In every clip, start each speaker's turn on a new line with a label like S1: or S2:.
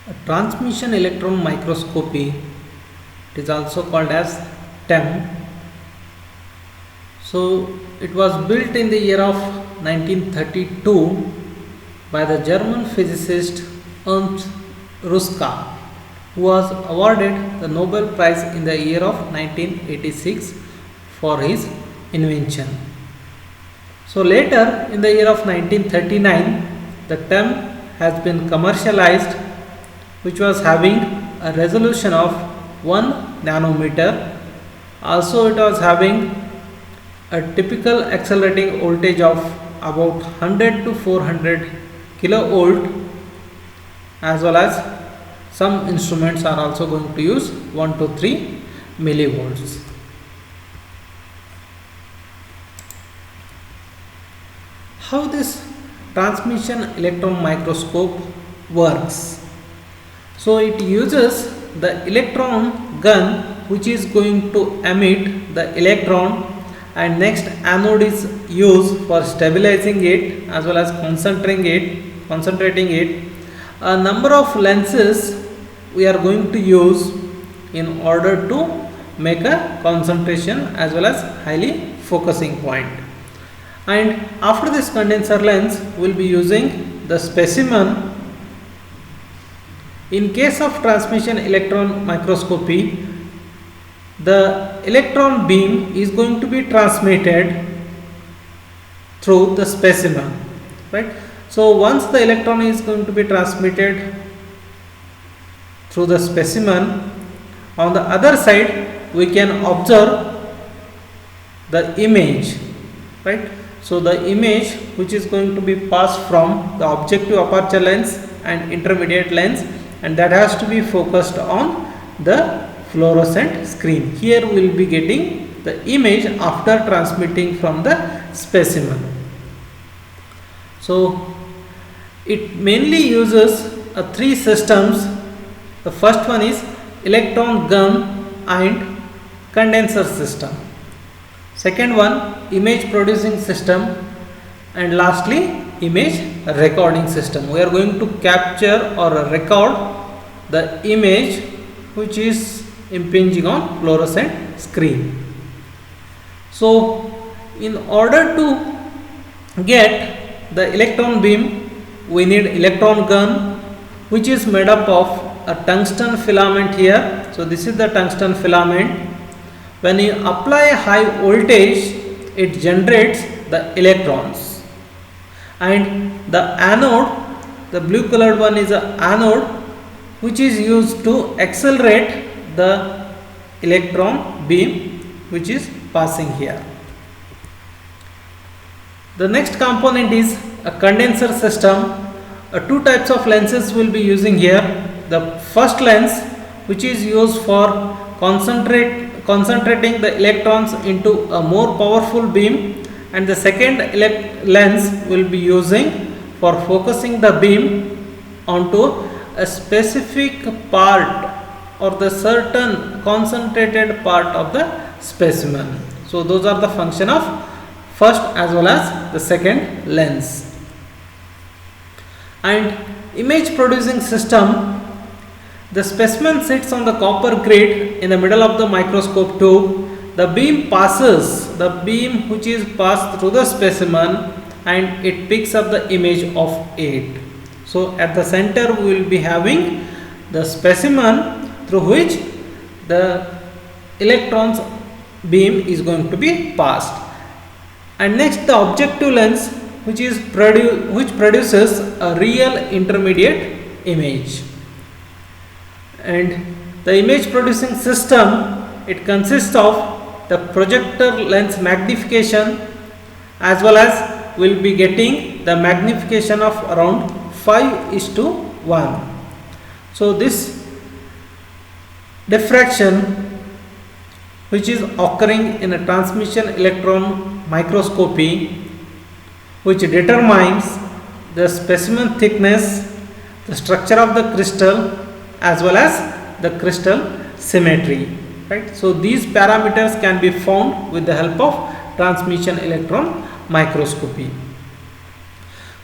S1: A transmission electron microscopy, it is also called as TEM. So it was built in the year of 1932 by the German physicist Ernst Ruska, who was awarded the Nobel Prize in the year of 1986 for his invention. So later in the year of 1939, the TEM has been commercialized, which was having a resolution of 1 nanometer. Also it was having a typical accelerating voltage of about 100 to 400 kilovolt, as well as some instruments are also going to use 1 to 3 millivolts. How this transmission electron microscope works? So it uses the electron gun, which is going to emit the electron, and next anode is used for stabilizing it as well as concentrating it. A number of lenses we are going to use in order to make a concentration as well as highly focusing point. And after this condenser lens, we will be using the specimen. In case of transmission electron microscopy, the electron beam is going to be transmitted through the specimen, right? So once the electron is going to be transmitted through the specimen, on the other side we can observe the image, right? So the image which is going to be passed from the objective aperture lens and intermediate lens, and that has to be focused on the fluorescent screen. Here we will be getting the image after transmitting from the specimen. So it mainly uses three systems. The first one is electron gun and condenser system. Second one, image producing system, and lastly image recording system. We are going to capture or record the image which is impinging on fluorescent screen. So in order to get the electron beam, we need electron gun, which is made up of a tungsten filament here. So this is the tungsten filament. When you apply a high voltage, it generates the electrons, and the anode, the blue colored one, is a anode which is used to accelerate the electron beam which is passing here. The next component is a condenser system. Two types of lenses will be using here. The first lens, which is used for concentrating the electrons into a more powerful beam, and the second lens will be using for focusing the beam onto a specific part or the certain concentrated part of the specimen. So those are the function of first as well as the second lens. And image producing system, the specimen sits on the copper grid in the middle of the microscope tube. The beam which is passed through the specimen, and it picks up the image of it. So at the center we will be having the specimen through which the electrons beam is going to be passed. And next, the objective lens, which produces a real intermediate image. And the image producing system, it consists of the projector lens magnification, as well as will be getting the magnification of around 5:1. So this diffraction, which is occurring in a transmission electron microscopy, which determines the specimen thickness, the structure of the crystal, as well as the crystal symmetry, right? So these parameters can be found with the help of transmission electron microscopy.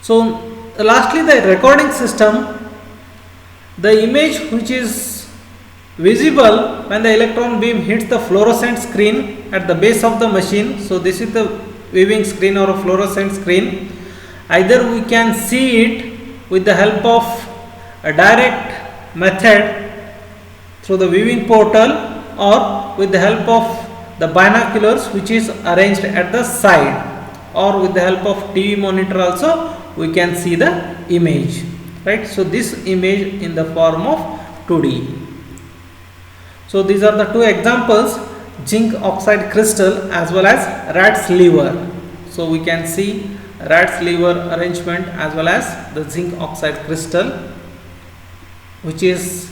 S1: So lastly, the recording system. The image which is visible when the electron beam hits the fluorescent screen at the base of the machine. So this is the viewing screen or a fluorescent screen. Either we can see it with the help of a direct method through the viewing portal, or with the help of the binoculars which is arranged at the side, or with the help of TV monitor also we can see the image, right. So this image in the form of 2D. So these are the two examples, zinc oxide crystal as well as rat's liver. So we can see rat's liver arrangement as well as the zinc oxide crystal, which is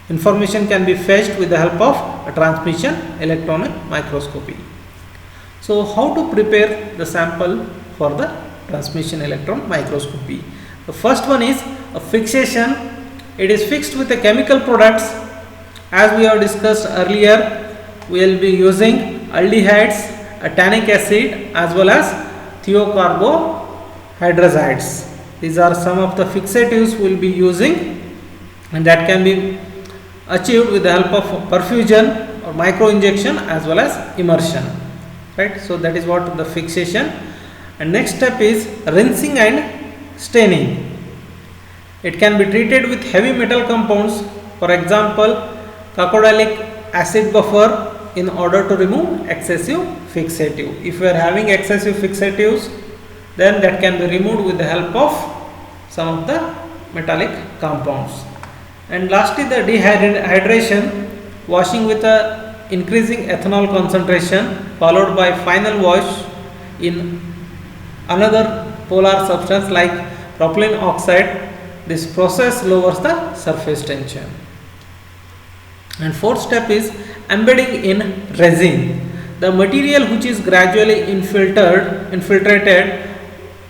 S1: information can be fetched with the help of a transmission electron microscopy. So how to prepare the sample for the transmission electron microscopy? The first one is a fixation. It is fixed with the chemical products. As we have discussed earlier, we will be using aldehydes, a tannic acid as well as thiocarbohydrazides. These are some of the fixatives we will be using, and that can be achieved with the help of perfusion or micro injection as well as immersion, right. So that is what the fixation. And next step is rinsing and staining. It can be treated with heavy metal compounds, for example carbolic acid buffer, in order to remove excessive fixative. If we are having excessive fixatives, then that can be removed with the help of some of the metallic compounds. And lastly, the dehydration, washing with a increasing ethanol concentration followed by final wash in another polar substance like propylene oxide. This process lowers the surface tension. And fourth step is embedding in resin. The material which is gradually infiltrated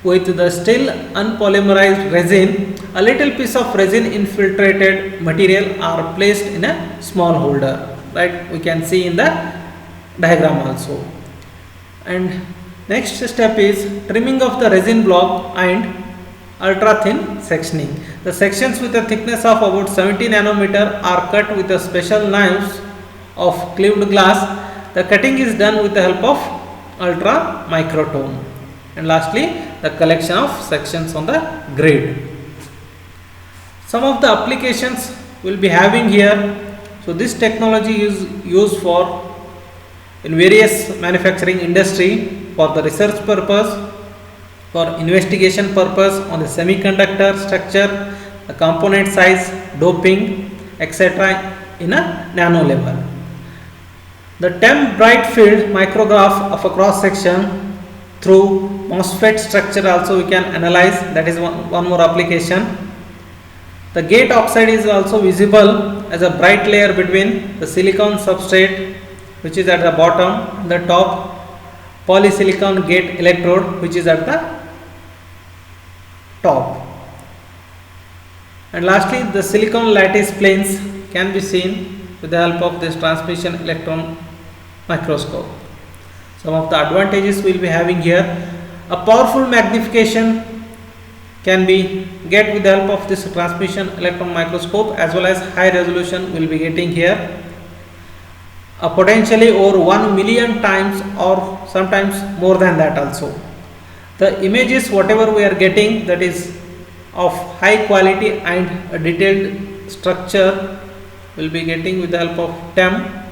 S1: with the still unpolymerized resin, a little piece of resin infiltrated material are placed in a small holder, right. We can see in the diagram also. And next step is trimming of the resin block and ultra thin sectioning. The sections with a thickness of about 70 nanometer are cut with a special knives of cleaved glass. The cutting is done with the help of ultra microtome. And lastly, the collection of sections on the grid. Some of the applications we will be having here. So this technology is used for in various manufacturing industry, for the research purpose, for investigation purpose on the semiconductor structure, the component size, doping, etc. in a nano level. The TEM bright field micrograph of a cross section through MOSFET structure also we can analyze. That is one more application. The gate oxide is also visible as a bright layer between the silicon substrate, which is at the bottom, and the top polysilicon gate electrode, which is at the top. And lastly, the silicon lattice planes can be seen with the help of this transmission electron microscope. Some of the advantages we will be having here: a powerful magnification can be get with the help of this transmission electron microscope, as well as high resolution we will be getting here, a potentially over 1 million times or sometimes more than that also. The images whatever we are getting, that is of high quality and a detailed structure, will be getting with the help of TEM.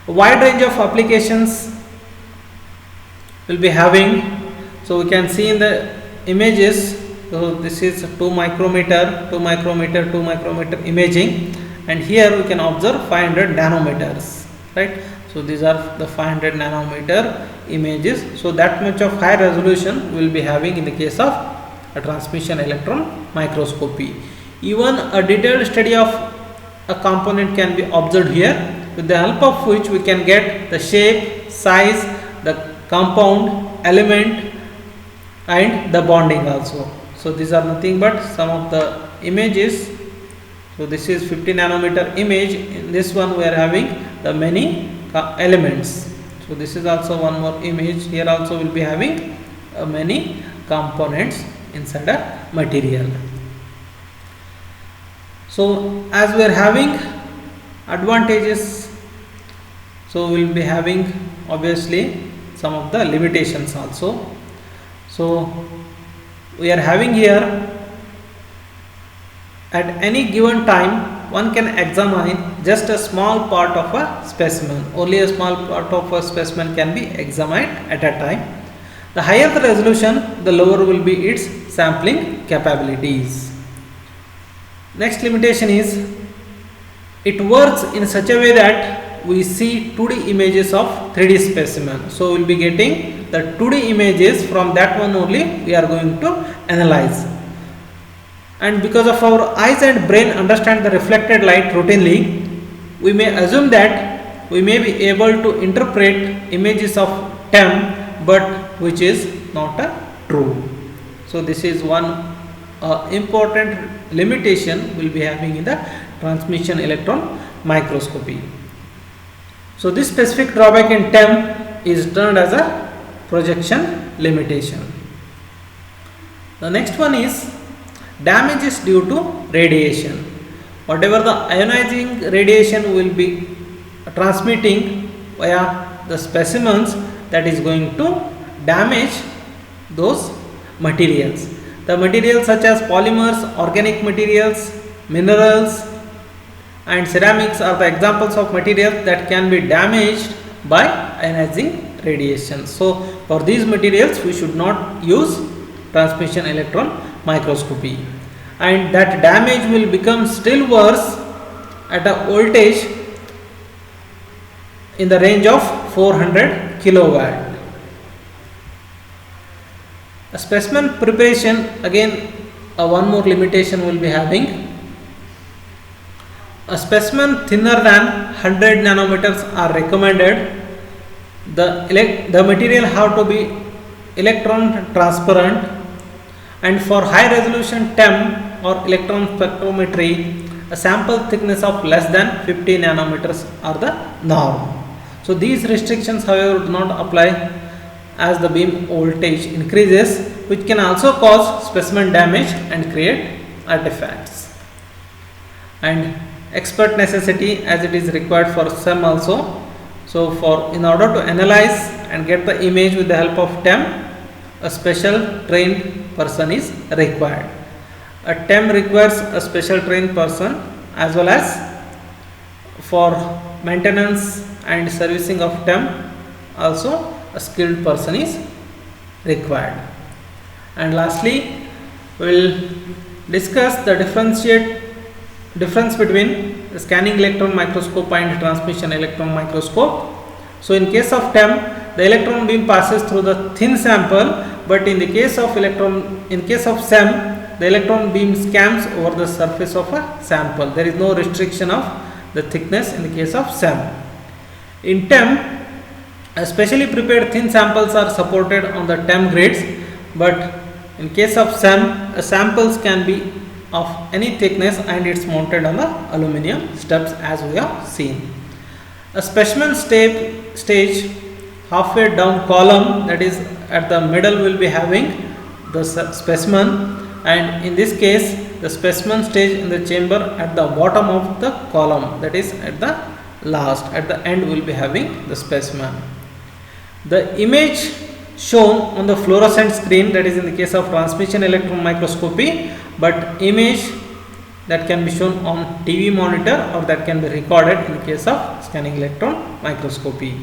S1: A wide range of applications will be having. So we can see in the images, so this is 2 micrometer, 2 micrometer, 2 micrometer imaging, and here we can observe 500 nanometers, right. So these are the 500 nanometer images. So that much of high resolution we will be having in the case of a transmission electron microscopy. Even a detailed study of a component can be observed here, with the help of which we can get the shape, size, the compound, element, and the bonding also. So these are nothing but some of the images. So this is 50 nanometer image. In this one we are having the many elements. So this is also one more image. Here also will be having many components inside a material. So as we are having advantages, so we will be having obviously some of the limitations also. So we are having here, at any given time one can examine just a small part of a specimen. Only a small part of a specimen can be examined at a time. The higher the resolution, the lower will be its sampling capabilities. Next limitation is, it works in such a way that we see 2D images of 3D specimen. So we will be getting the 2D images, from that one only we are going to analyze. And because of our eyes and brain understand the reflected light routinely, we may assume that we may be able to interpret images of TEM, but which is not true. So this is one important limitation we will be having in the transmission electron microscopy. So this specific drawback in TEM is termed as a projection limitation. The next one is damages due to radiation. Whatever the ionizing radiation will be transmitting via the specimens, that is going to damage those materials. The materials such as polymers, organic materials, minerals and ceramics are the examples of materials that can be damaged by ionizing radiation. So for these materials we should not use transmission electron microscopy, and that damage will become still worse at a voltage in the range of 400 kilowatt. A specimen preparation, again one more limitation will be having. A specimen thinner than 100 nanometers are recommended. The material have to be electron transparent, and for high resolution TEM or electron spectrometry, a sample thickness of less than 50 nanometers are the norm. So these restrictions however do not apply as the beam voltage increases, which can also cause specimen damage and create artifacts. And expert necessity, as it is required for SEM also. So in order to analyze and get the image with the help of TEM, a special trained person is required. A TEM requires a special trained person, as well as for maintenance and servicing of TEM also a skilled person is required. And lastly, we will discuss the difference between the scanning electron microscope and transmission electron microscope. So in case of TEM, the electron beam passes through the thin sample, but in the case of SEM, the electron beam scans over the surface of a sample. There is no restriction of the thickness in the case of SEM. In TEM, specially prepared thin samples are supported on the TEM grids, but in case of SEM, samples can be of any thickness and it's mounted on the aluminum steps, as we have seen. A specimen stage halfway down column, that is at the middle, will be having the specimen, and in this case the specimen stage in the chamber at the bottom of the column, that is at the last, at the end will be having the specimen. The image shown on the fluorescent screen, that is in the case of transmission electron microscopy, but image that can be shown on TV monitor or that can be recorded in the case of scanning electron microscopy.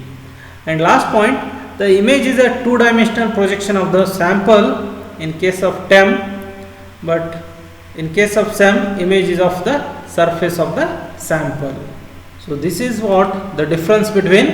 S1: And last point, the image is a two-dimensional projection of the sample in case of TEM, but in case of SEM, image is of the surface of the sample. So this is what the difference between